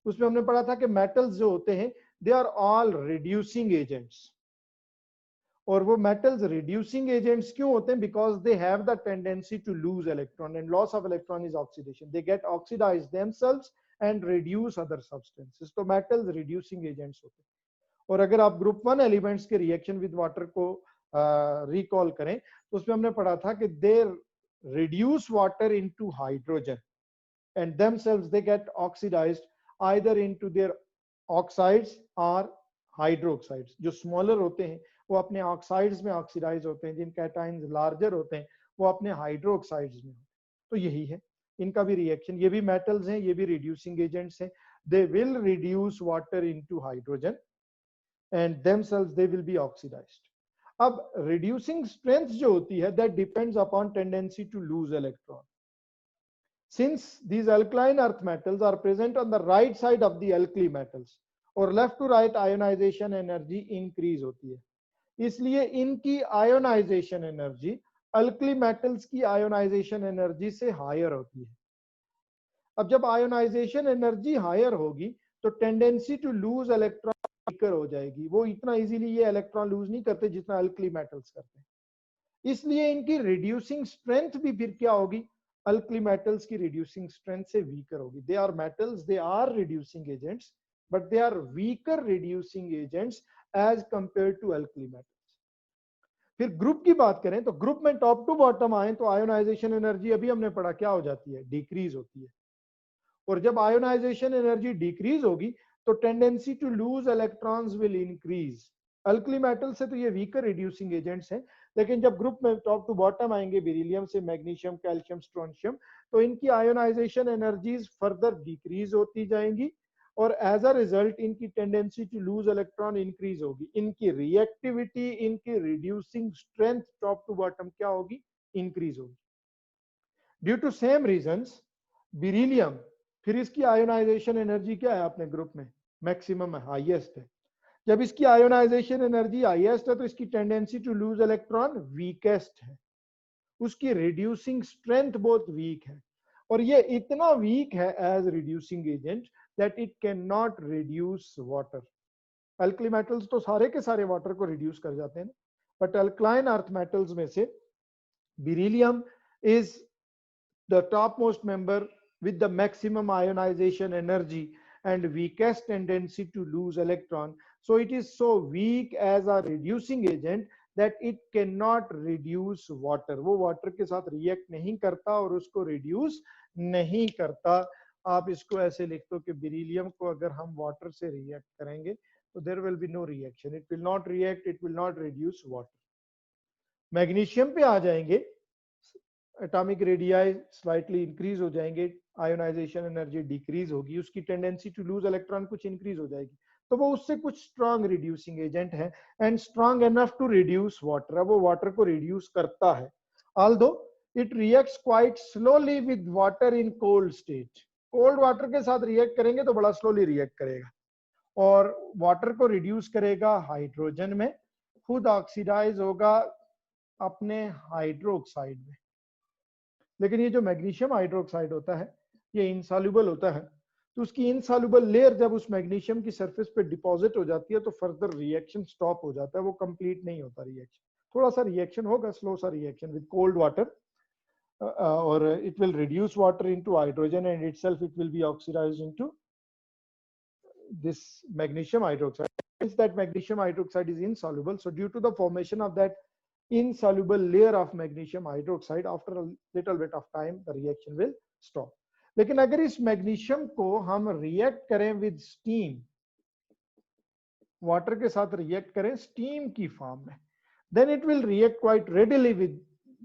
उसमें हमने पढ़ा था कि मेटल्स जो होते हैं they are all reducing agents, और वो मेटल्स रिड्यूसिंग एजेंट्स क्यों होते हैं? Because they have the tendency to lose electron, and loss of electron is oxidation, they get oxidise themselves and reduce other substances. तो metals reducing agents होते हैं। और अगर आप ग्रुप 1 एलिमेंट्स के रिएक्शन विद वाटर को रिकॉल करें तो उसमें हमने पढ़ा था कि they reduce water into hydrogen and themselves they get oxidized either into their oxides or hydroxides। जो स्मॉलर होते हैं वो अपने ऑक्साइड्स में ऑक्सीडाइज होते हैं, जिन कैटाइंस लार्जर होते हैं वो अपने हाइड्रोक्साइड्स में होते हैं। तो यही है इनका भी रिएक्शन, ये भी मेटल्स हैं, ये भी रिड्यूसिंग एजेंट्स हैं। They will reduce water into hydrogen and themselves they will be oxidized। अब रिड्यूसिंग स्ट्रेंथ जो होती है that depends upon tendency to lose electron. Since these alkaline earth metals are present on the right side of the alkali metals और left to right ionization energy increase होती है, इसलिए इनकी ionization energy alkali metals की ionization energy से higher होती है। अब जब ionization energy higher होगी तो tendency to lose electron weaker हो जाएगी, वो इतना इजीली ये इलेक्ट्रॉन लूज नहीं करते जितना alkali metals करते हैं, इसलिए इनकी रिड्यूसिंग स्ट्रेंथ भी फिर क्या होगी? अल्कली मेटल्स की रिड्यूसिंग स्ट्रेंथ से वीकर होगी। They are metals, they are reducing agents, but they are weaker reducing agents as compare to alkali metals. फिर ग्रुप की बात करें तो ग्रुप में टॉप टू बॉटम आए तो आयोनाइजेशन एनर्जी अभी हमने पढ़ा क्या हो जाती है? डिक्रीज होती है। और जब आयोनाइजेशन एनर्जी डिक्रीज होगी तो tendency to lose electrons will increase. Alkali metal से तो ये वीकर रिड्यूसिंग एजेंट्स हैं, लेकिन जब ग्रुप में टॉप टू बॉटम आएंगे बेरिलियम से मैग्नीशियम, कैल्शियम, स्ट्रोंशियम, तो इनकी आयोनाइजेशन एनर्जीज फर्दर डिक्रीज होती जाएंगी और एज अ रिजल्ट इनकी tendency to lose electron increase होगी। इनकी रिएक्टिविटी, इनकी reducing strength top to bottom क्या होगी? इंक्रीज होगी। Due to same reasons beryllium, फिर इसकी आयोनाइजेशन एनर्जी क्या है अपने ग्रुप में? मैक्सिमम है, हाईएस्ट है। जब इसकी आयोनाइजेशन एनर्जी हाईएस्ट है तो इसकी tendency to lose electron weakest है, उसकी रिड्यूसिंग स्ट्रेंथ बहुत वीक है, और ये इतना वीक है as reducing agent that it can not reduce water. Alkali metals तो सारे के सारे वाटर को रिड्यूस कर जाते हैं, बट अल्कलाइन अर्थ मेटल्स में से beryllium is the top most member with the maximum ionization energy and weakest tendency to lose electron, so it is so weak as a reducing agent that it cannot reduce water। वो water के साथ react नहीं करता और उसको reduce नहीं करता। आप इसको ऐसे लिख दो कि बेरिलियम को अगर हम water से react करेंगे तो there will be no reaction, it will not react, it will not reduce water। Magnesium पे आ जाएंगे, एटॉमिक रेडियाई स्लाइटली इंक्रीज हो जाएंगे, आयोनाइजेशन एनर्जी डिक्रीज होगी, उसकी टेंडेंसी टू लूज इलेक्ट्रॉन कुछ इंक्रीज हो जाएगी, तो वो उससे कुछ स्ट्रॉन्ग रिड्यूसिंग एजेंट है and strong enough to reduce water. अब वो वाटर को रिड्यूस करता है, although it reacts quite slowly with water in cold state. Cold water के साथ रिएक्ट करेंगे तो बड़ा स्लोली रिएक्ट करेगा और वाटर को रिड्यूस करेगा हाइड्रोजन में, खुद ऑक्सीडाइज होगा अपने हाइड्रोक्साइड में। लेकिन ये जो मैग्नीशियम हाइड्रोक्साइड होता है ये इनसॉल्युबल होता है, तो उसकी इनसॉल्युबल लेयर जब उस मैग्नीशियम की सरफेस पे डिपॉजिट हो जाती है तो फर्दर रिएक्शन स्टॉप हो जाता है, वो कंप्लीट नहीं होता रिएक्शन। थोड़ा सा रिएक्शन होगा, स्लो सा रिएक्शन विद कोल्ड वाटर, और it will reduce water into hydrogen and itself it will be oxidised into this magnesium hydroxide। Since that magnesium hydroxide is insoluble, so due to the formation of that insoluble layer of magnesium hydroxide, after a little bit of time the reaction will stop। लेकिन अगर इस magnesium को हम react करें with steam, water के साथ react करें steam की फॉर्म में, then it will react quite readily with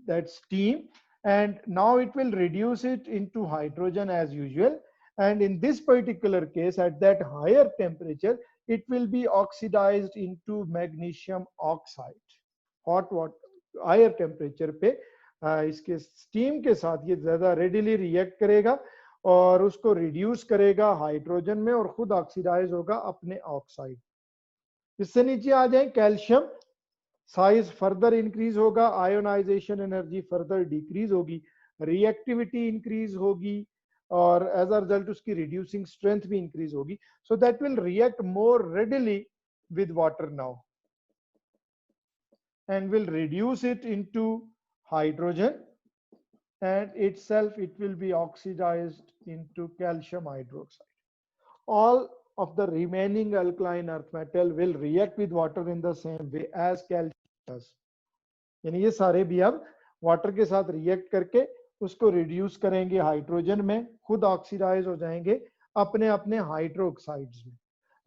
that steam and now it will reduce it into hydrogen as usual, and in this particular case at that higher temperature it will be oxidized into magnesium oxide। hot water higher temperature पे इसके steam के साथ ये ज्यादा readily react करेगा और उसको reduce करेगा हाइड्रोजन में और खुद ऑक्सीडाइज होगा अपने ऑक्साइड। इससे नीचे आ जाए कैल्शियम, साइज फर्दर इंक्रीज होगा, आयोनाइजेशन एनर्जी फर्दर डिक्रीज होगी, रिएक्टिविटी इंक्रीज होगी, और एज अ रिजल्ट उसकी रिड्यूसिंग स्ट्रेंथ भी इंक्रीज होगी, so that will react more readily with water now and will reduce it into hydrogen, and itself it will be oxidized into calcium hydroxide. All of the remaining alkaline earth metal will react with water in the same way as calcium does. यानी ये सारे भी अब water के साथ react करके उसको reduce करेंगे हाइड्रोजन में, खुद ऑक्सीडाइज हो जाएंगे अपने अपने हाइड्रोक्साइड्स में।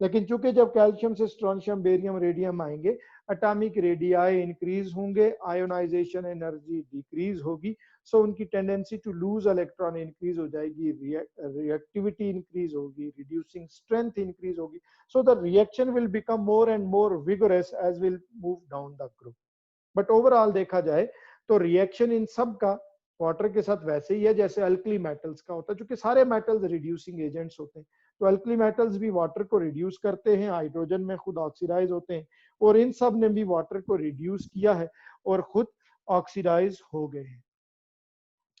लेकिन चूंकि जब कैल्शियम से स्ट्रोंशियम, बेरियम, रेडियम आएंगे, एटॉमिक रेडियाई इंक्रीज होंगे, आयोनाइजेशन एनर्जी डिक्रीज होगी, सो उनकी tendency to lose electron increase हो जाएगी, रिएक्टिविटी इंक्रीज होगी, रिड्यूसिंग स्ट्रेंथ इंक्रीज होगी, so the reaction will become more and more vigorous as will move down the group. But overall देखा जाए तो reaction in सब का वाटर के साथ वैसे ही है जैसे अल्कली मेटल्स का होता है, क्योंकि सारे मेटल्स रिड्यूसिंग एजेंट्स होते हैं। तो अल्कली मेटल्स भी वाटर को रिड्यूस करते हैं, हाइड्रोजन में खुद ऑक्सीडाइज होते हैं, और इन सब ने भी वाटर को रिड्यूस किया है और खुद ऑक्सीडाइज हो गए हैं।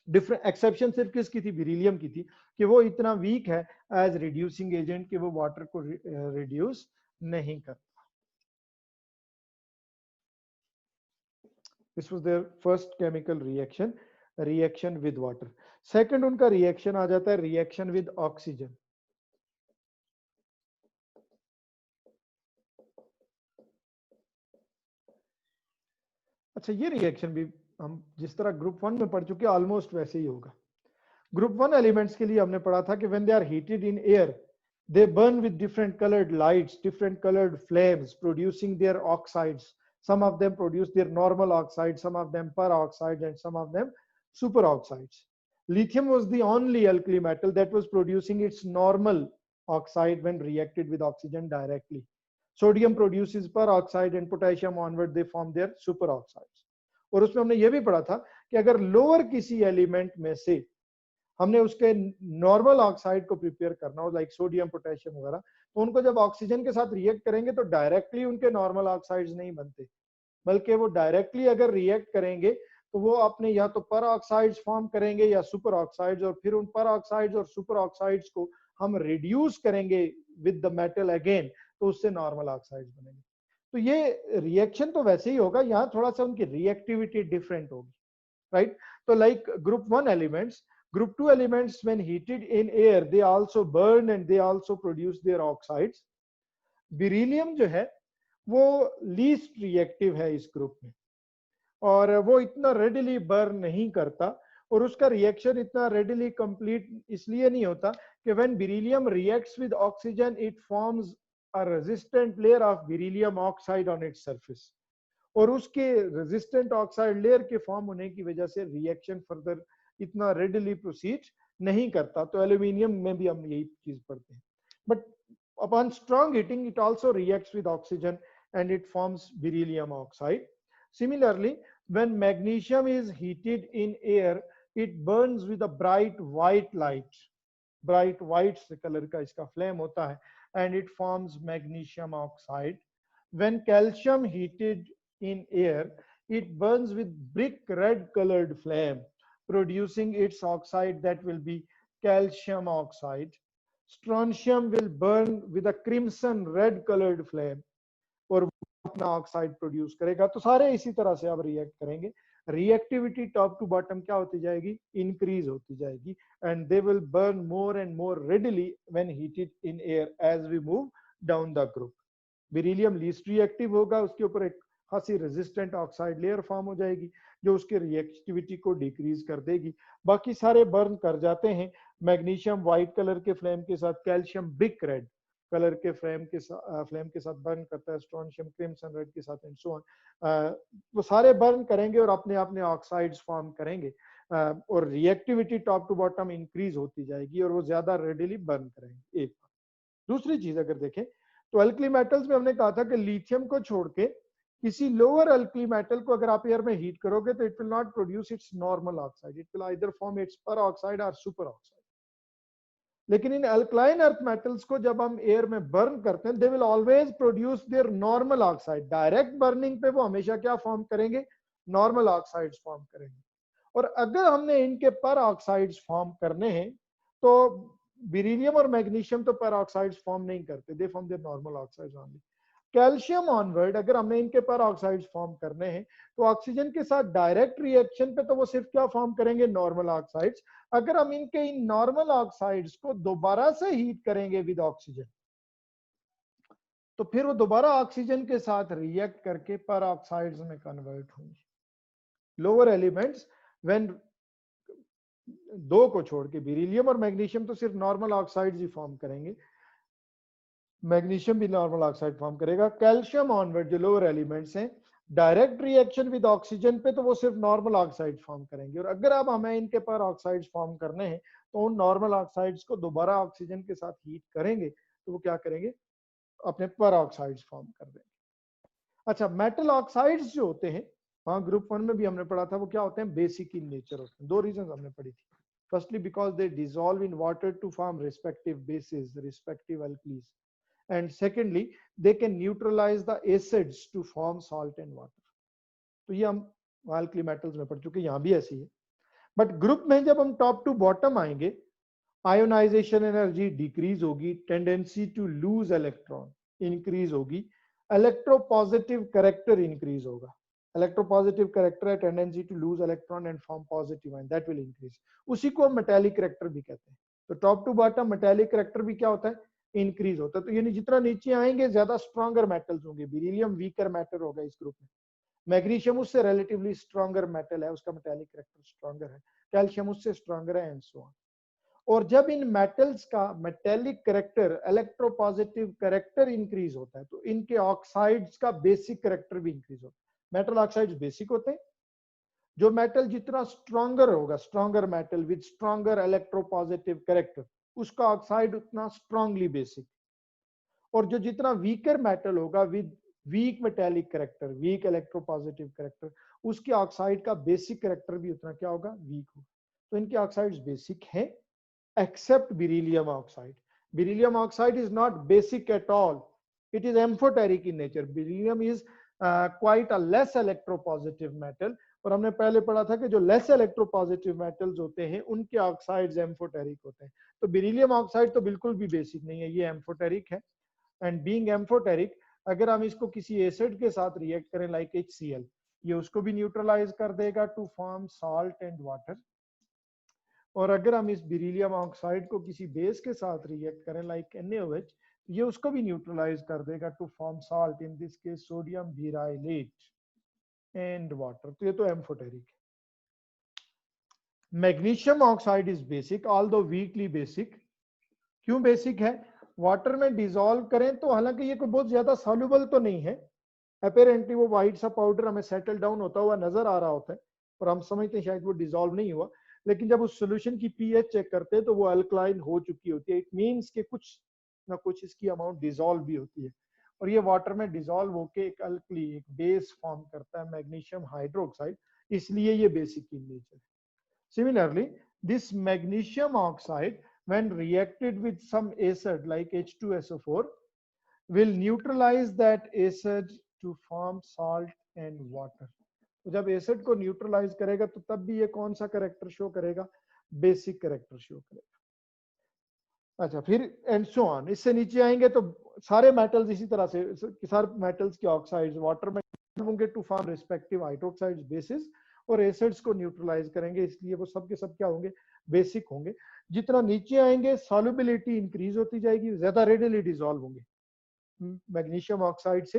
डिफरेंट एक्सेप्शन सिर्फ किसकी थी? बेरिलियम की थी, कि वो इतना वीक है एज रिड्यूसिंग एजेंट कि वो वाटर को रिड्यूस नहीं करता। This was their first chemical reaction with water. Second उनका रिएक्शन आ जाता है रिएक्शन विद ऑक्सीजन। अच्छा, ये रिएक्शन भी हम जिस तरह ग्रुप 1 में पढ़ चुके ऑलमोस्ट वैसे ही होगा। ग्रुप 1 एलिमेंट्स के लिए हमने पढ़ा था कि when they are heated in air, they burn with different colored lights, different colored flames, producing their oxides. Some of them produce their normal oxides, some of them peroxides, and some of them superoxides. Lithium was the only alkali metal that was producing its normal oxide when reacted with oxygen directly. Sodium produces peroxide, and potassium onward they form their superoxides. और उसमें हमने ये भी पढ़ा था कि अगर lower किसी एलिमेंट में से हमने उसके नॉर्मल ऑक्साइड को प्रिपेयर करना हो, लाइक सोडियम, पोटेशियम वगैरह, तो उनको जब ऑक्सीजन के साथ रिएक्ट करेंगे तो डायरेक्टली उनके नॉर्मल ऑक्साइड्स नहीं बनते, बल्कि वो डायरेक्टली अगर रिएक्ट करेंगे तो वो अपने या तो पर ऑक्साइड्स फॉर्म करेंगे या सुपर ऑक्साइड्स, और फिर उन पर ऑक्साइड्स और सुपर ऑक्साइड्स को हम रिड्यूस करेंगे विद द मेटल अगेन, तो उससे नॉर्मल ऑक्साइड्स बनेंगे। तो ये रिएक्शन तो वैसे ही होगा, यहाँ थोड़ा सा उनकी रिएक्टिविटी डिफरेंट होगी, राइट? तो like group 1 elements, group 2 elements when heated in air they also burn and they also produce their oxides. Beryllium जो है वो लीस्ट रिएक्टिव है इस ग्रुप में, और वो इतना रेडिली बर्न नहीं करता, और उसका रिएक्शन इतना रेडिली कंप्लीट इसलिए नहीं होता कि when beryllium reacts with oxygen it forms a resistant layer of beryllium oxide on its surface, और उसके रेजिस्टेंट ऑक्साइड लेयर के फॉर्म होने की वजह से रिएक्शन फर्दर इतना रेडिली प्रोसीड नहीं करता। तो एल्यूमिनियम में भी हम यही चीज पढ़ते हैं। But upon strong heating it also reacts with oxygen and it forms beryllium oxide. Similarly when magnesium is heated in air it Burns with a bright white light, bright white colour का इसका flame होता है, and it forms magnesium oxide. When calcium heated in air it burns with brick red colored flame, producing its oxide that will be calcium oxide. Strontium will burn with a crimson red colored flame और अपना oxide produce करेगा। तो सारे इसी तरह से अब react करेंगे, रिएक्टिविटी टॉप टू बॉटम क्या होती जाएगी? इंक्रीज होती जाएगी, and they will burn more and more readily when heated in air as we move down the group. Beryllium least reactive होगा, उसके ऊपर एक खासी रेजिस्टेंट ऑक्साइड लेयर फॉर्म हो जाएगी जो उसकी रिएक्टिविटी को डिक्रीज कर देगी। बाकी सारे बर्न कर जाते हैं, मैग्नीशियम व्हाइट कलर के फ्लेम के साथ, कैल्शियम ब्रिक रेड कलर के फ्लेम के साथ बर्न करता है, स्ट्रोंशियम क्रिम्सन रेड के साथ, एंड सो ऑन। वो सारे बर्न करेंगे और अपने अपने ऑक्साइड्स फॉर्म करेंगे, और reactivity top to bottom increase होती जाएगी और वो ज्यादा रेडिली बर्न करेंगे। एक दूसरी चीज अगर देखें तो अल्कली मेटल्स में हमने कहा था कि लिथियम को छोड़ के किसी लोअर अल्कली मेटल को अगर आप एयर में हीट करोगे तो it will not produce it's normal oxide, it will either form it's peroxide और सुपर ऑक्साइड। लेकिन इन अल्कलाइन अर्थ मेटल्स को जब हम एयर में बर्न करते हैं they will always produce their normal oxide. Direct burning पे वो हमेशा क्या फॉर्म करेंगे? नॉर्मल ऑक्साइड्स फॉर्म करेंगे। और अगर हमने इनके पर ऑक्साइड्स फॉर्म करने हैं तो बेरिलियम और मैग्नीशियम तो पैरा ऑक्साइड्स फॉर्म नहीं करते, they form there normal oxides only. Calcium onward अगर हमने इनके पैरा ऑक्साइड्स फॉर्म करने हैं तो ऑक्सीजन के साथ डायरेक्ट रिएक्शन पे तो वो सिर्फ क्या फॉर्म करेंगे, नॉर्मल ऑक्साइड्स। अगर हम इनके इन नॉर्मल ऑक्साइड्स को दोबारा से हीट करेंगे विद ऑक्सीजन, तो फिर वो दोबारा ऑक्सीजन के साथ रिएक्ट करके पैरा ऑक्साइड्स में कन्वर्ट होंगे। लोअर एलिमेंट्स व्हेन दो को छोड़ के बेरिलियम और मैग्नीशियम तो सिर्फ नॉर्मल ऑक्साइड्स ही फॉर्म करेंगे, मैग्नीशियम भी नॉर्मल ऑक्साइड फॉर्म करेगा। कैल्शियम ऑनवर्ड जो लोअर एलिमेंट्स हैं, डायरेक्ट रिएक्शन विद ऑक्सीजन पे तो वो सिर्फ नॉर्मल ऑक्साइड फॉर्म करेंगे। और अगर अब हमें इनके पर ऑक्साइड्स फॉर्म करने हैं तो उन नॉर्मल ऑक्साइड्स को दोबारा ऑक्सीजन के साथ हीट करेंगे तो वो क्या करेंगे, अपने पर ऑक्साइड्स फॉर्म कर देंगे। अच्छा, मेटल ऑक्साइड्स जो होते हैं, वहां ग्रुप 1 में भी हमने पढ़ा था, वो क्या होते हैं, बेसिक इन नेचर होते हैं। दो रीजन हमने पढ़ी थी। Firstly because they dissolve in water to form respective bases, respective alkalis, and secondly they can neutralize the acids to form salt and water। तो ये हम alkali metals में पढ़ चुके, यहाँ भी ऐसी है। बट ग्रुप में जब हम टॉप टू बॉटम आएंगे, आयोनाइजेशन एनर्जी डिक्रीज होगी, tendency to lose electron increase होगी, इलेक्ट्रोपॉजिटिव कैरेक्टर इंक्रीज होगा। इलेक्ट्रोपॉजिटिव कैरेक्टर है tendency to lose electron and form positive ion, that will increase. उसी को हम मेटालिक कैरेक्टर भी कहते हैं। तो top to bottom metallic character भी क्या होता है, इंक्रीज होता है। तो यानी जितना नीचे आएंगे ज्यादा स्ट्रॉन्गर मेटल्स होंगे। बेरिलियम वीकर मेटल होगा इस ग्रुप में, मैग्नीशियम उससे रिलेटिवली स्ट्रॉन्गर मेटल है, उसका मेटालिक कैरेक्टर स्ट्रॉन्गर है, कैल्शियम उससे स्ट्रॉन्गर है, एंड सो ऑन। और जब इन मेटल्स का metallic character, electropositive character increase होता है तो इनके ऑक्साइड्स का बेसिक कैरेक्टर भी इंक्रीज होता है। मेटल ऑक्साइड्स बेसिक होते हैं। जो मेटल जितना स्ट्रॉन्गर होगा, stronger metal with stronger electropositive character, उसका ऑक्साइड उतना स्ट्रांगली बेसिक। और जो जितना वीकर मेटल होगा with weak metallic character, weak electropositive character, उसके ऑक्साइड का बेसिक कैरेक्टर भी उतना क्या होगा, वीक होगा। तो इनके ऑक्साइड्स बेसिक हैं except beryllium oxide. Beryllium oxide is not basic at all, it is amphoteric in nature. Beryllium is quite a less electropositive metal. और हमने पहले पढ़ा था कि जो लेस इलेक्ट्रोपॉजिटिव मेटल्स होते हैं उनके ऑक्साइड्स एम्फोटेरिक होते हैं। तो बेरिलियम ऑक्साइड तो बिल्कुल भी बेसिक नहीं है, ये एम्फोटेरिक है। एंड बीइंग एम्फोटेरिक, अगर हम इसको किसी एसिड के साथ रिएक्ट करें लाइक HCl, ये उसको भी न्यूट्रलाइज कर देगा to form salt and water. और अगर हम इस बेरिलियम ऑक्साइड को किसी बेस के साथ रिएक्ट करें लाइक NaOH, ये उसको भी न्यूट्रलाइज कर देगा to form salt, in this case sodium beryllate and water. तो ये तो एम्फोटेरिक है। Magnesium oxide is basic although weakly basic. क्यों बेसिक है, वाटर में डिसॉल्व करें तो हालांकि ये कोई बहुत ज्यादा सॉल्युबल तो नहीं है, अपेरेंटली वो व्हाइट सा पाउडर हमें सेटल डाउन होता हुआ नजर आ रहा होता है और हम समझते हैं शायद वो डिसॉल्व नहीं हुआ, लेकिन जब उस सोल्यूशन की पीएच चेक करते हैं तो वो अल्कलाइन हो चुकी होती है। इट मींस कि कुछ ना कुछ इसकी अमाउंट डिसॉल्व भी होती है और ये वाटर में डिसॉल्व होके एक अल्कली, एक बेस फॉर्म करता है, मैग्नीशियम हाइड्रोक्साइड, इसलिए ये basic in nature. Similarly, this magnesium oxide, when reacted with some acid like H2SO4, will neutralize that acid to form salt and water. तो जब एसिड को न्यूट्रलाइज करेगा तो तब भी ये कौन सा कैरेक्टर शो करेगा, बेसिक कैरेक्टर शो करेगा। अच्छा, फिर एंड सो ऑन, इससे नीचे आएंगे तो सारे मेटल्स इसी तरह से, सारे मेटल्स के ऑक्साइड्स वाटर में होंगे to form respective hydroxides bases और एसिड्स को न्यूट्रलाइज करेंगे, इसलिए वो सब के सब क्या होंगे, बेसिक होंगे। जितना नीचे आएंगे सॉल्युबिलिटी इंक्रीज होती जाएगी, ज्यादा रेडिली डिसॉल्व होंगे। मैग्नीशियम ऑक्साइड से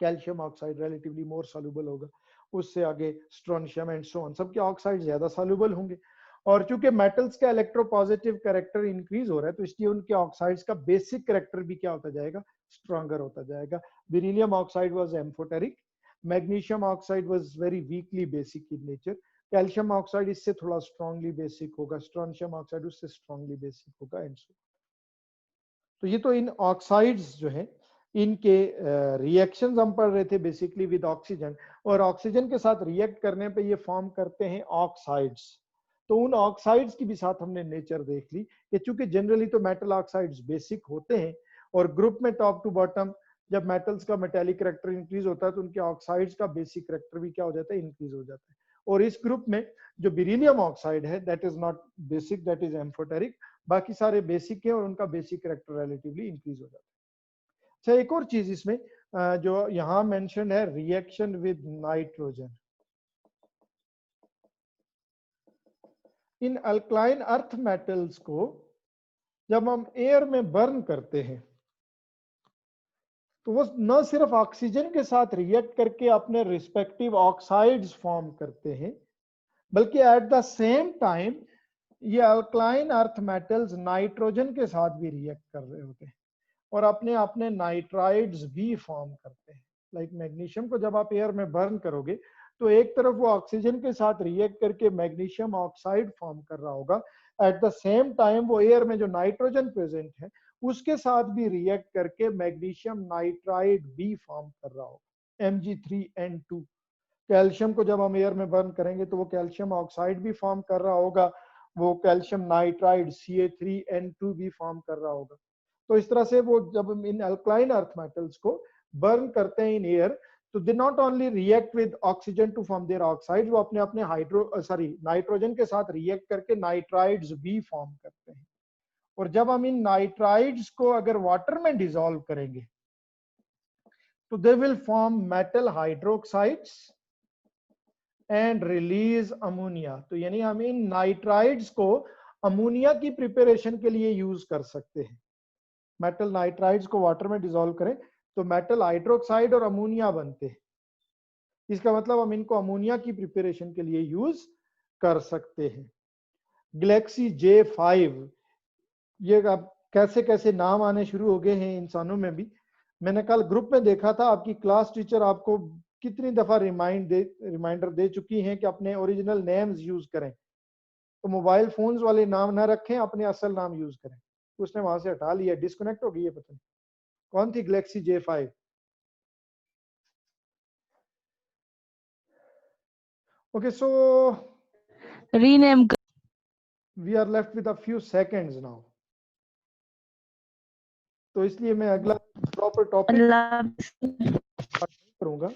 कैल्शियम ऑक्साइड रिलेटिवली मोर सॉल्युबल होगा, उससे आगे स्ट्रोंशियम एंड सो ऑन, सबके ऑक्साइड ज्यादा सॉल्युबल होंगे। और चूंकि मेटल्स का इलेक्ट्रोपॉजिटिव कैरेक्टर इंक्रीज हो रहा है तो इसलिए उनके ऑक्साइड्स का बेसिक कैरेक्टर भी क्या होता जाएगा, स्ट्रॉन्गर होता जाएगा। Beryllium oxide was amphoteric, magnesium oxide was very weekly basic in nature, calcium oxide इससे थोड़ा स्ट्रांगली बेसिक होगा, स्ट्रोंशियम ऑक्साइड उससे स्ट्रांगली बेसिक होगा एंड सो। तो ये तो इन ऑक्साइड्स जो है इनके रिएक्शंस हम पढ़ रहे थे बेसिकली विद ऑक्सीजन, और ऑक्सीजन के साथ रिएक्ट करने पे ये फॉर्म करते हैं ऑक्साइड्स। तो उन ऑक्साइड्स की भी साथ हमने नेचर देख ली कि चूंकि जनरली तो मेटल ऑक्साइड्स बेसिक होते हैं और ग्रुप में टॉप टू बॉटम जब मेटल्स का मेटेलिक कैरेक्टर इंक्रीज होता है तो उनके ऑक्साइड्स का बेसिक कैरेक्टर भी क्या हो जाता है, इंक्रीज हो जाता है। और इस ग्रुप में जो बेरिलियम ऑक्साइड है that is not basic, that is amphoteric, बाकी सारे बेसिक है और उनका बेसिक कैरेक्टर रिलेटिवली इंक्रीज हो जाता है। अच्छा, एक और चीज इसमें जो यहाँ मेंशन है, reaction with nitrogen. In alkaline earth metals को जब हम एयर में बर्न करते हैं तो वो न सिर्फ ऑक्सीजन के साथ रिएक्ट करके अपने रिस्पेक्टिव ऑक्साइड्स फॉर्म करते हैं, बल्कि एट द सेम टाइम ये अल्कलाइन अर्थ मेटल्स नाइट्रोजन के साथ भी रिएक्ट कर रहे होते हैं और अपने अपने नाइट्राइड्स भी फॉर्म करते हैं। लाइक मैग्नीशियम को जब आप एयर में बर्न करोगे तो एक तरफ वो ऑक्सीजन के साथ रिएक्ट करके मैग्नीशियम ऑक्साइड फॉर्म कर रहा होगा, एट द सेम टाइम वो एयर में जो नाइट्रोजन प्रेजेंट है उसके साथ भी रिएक्ट करके मैग्नीशियम नाइट्राइड भी फॉर्म कर रहा होगा, Mg3N2। कैल्शियम को जब हम एयर में बर्न करेंगे तो वो कैल्शियम ऑक्साइड भी फॉर्म कर रहा होगा, वो कैल्शियम नाइट्राइड Ca3N2 भी फॉर्म कर रहा होगा। तो इस तरह से वो जब इन अल्कलाइन अर्थ मेटल्स को बर्न करते हैं इन एयर, तो they not only react with oxygen to form their oxide, वो अपने अपने नाइट्रोजन के साथ रिएक्ट करके नाइट्राइड्स भी फॉर्म करते हैं। और जब हम इन नाइट्राइड्स को अगर वाटर में डिसॉल्व करेंगे तो they will form metal hydroxides and release ammonia. तो यानी हम इन नाइट्राइड्स को अमोनिया की प्रिपरेशन के लिए यूज कर सकते हैं। मेटल नाइट्राइड्स को वाटर में डिसॉल्व करें तो मेटल हाइड्रोक्साइड और अमोनिया बनते हैं। इसका मतलब हम इनको अमोनिया की प्रिपरेशन के लिए यूज कर सकते हैं। गैलेक्सी J5, ये अब कैसे कैसे नाम आने शुरू हो गए हैं इंसानों में भी। मैंने कल ग्रुप में देखा था, आपकी क्लास टीचर आपको कितनी दफा रिमाइंडर दे चुकी हैं कि अपने ओरिजिनल नेम्स यूज करें, तो मोबाइल फोन्स वाले नाम ना रखें, अपने असल नाम यूज करें। उसने वहां से हटा लिया, डिस्कनेक्ट हो गई है, पता नहीं कौन थी Galaxy J5। Okay, so rename we are left with a few seconds now, तो इसलिए मैं अगला प्रॉपर टॉपिक करूंगा।